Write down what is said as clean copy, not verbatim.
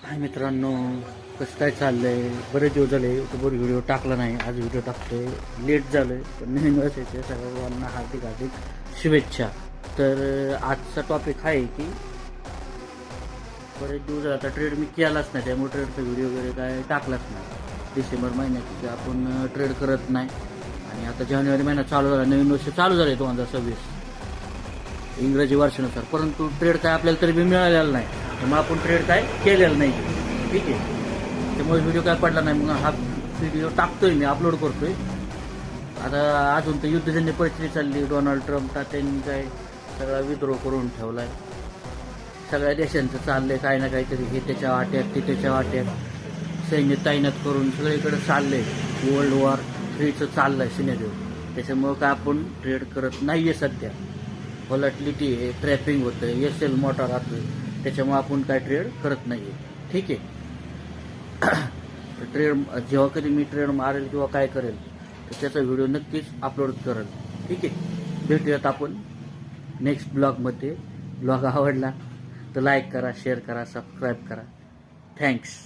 हाय मित्रांनो, कसं काय चाललंय? बरेच दिवस झाले यूट्यूबवर व्हिडिओ टाकला नाही. आज व्हिडिओ टाकतोय. लेट झालं पण नवीन वर्षाच्या सर्वांना हार्दिक हार्दिक शुभेच्छा. तर आजचा टॉपिक आहे की बरेच दिवस झाले आता ट्रेड मी केलाच नाही, त्यामुळे ट्रेडचा व्हिडिओ वगैरे काय टाकलाच नाही. डिसेंबर महिन्यात आपण ट्रेड करत नाही आणि आता जानेवारी महिना चालू झाला, नवीन वर्ष चालू झालं आहे 2026 इंग्रजी वर्षानुसार. परंतु ट्रेड काय आपल्याला तरी बी मिळालेला नाही, त्यामुळे आपण ट्रेड काय केलेलं नाही. ठीक आहे, त्यामुळे व्हिडिओ काय पडला नाही. मग हा व्हिडिओ टाकतोय, मी अपलोड करतोय. आता अजून तर युद्धजन्य परिस्थिती चालली. डोनाल्ड ट्रम्प त्यांनी काय सगळा विद्रोह करून ठेवलाय. सगळ्या देशांचं चाललंय काही ना काहीतरी, हे त्याच्या वाट्यात ते त्याच्या वाट्यात, सैन्य तैनात करून सगळीकडे चाललंय. वर्ल्ड वॉर 3चं चाललंय सिनेरिओ. त्याच्यामुळं काय आपण ट्रेड करत नाहीये सध्या. व्हॉलॅटिलिटी आहे, ट्रॅपिंग होतं, एसएल मोटर राहतोय, त्याच्यामुळे आपण काय ट्रेड करत नाहीये. ठीक आहे. ट्रेड जेव्हा कधी मी ट्रेड मारेल किंवा काय करेल तर त्याचा व्हिडिओ नक्कीच अपलोड करेल. ठीक आहे, भेटूयात आपण नेक्स्ट ब्लॉगमध्ये. ब्लॉग आवडला तर लाईक करा, शेअर करा, सबस्क्राईब करा. थँक्स.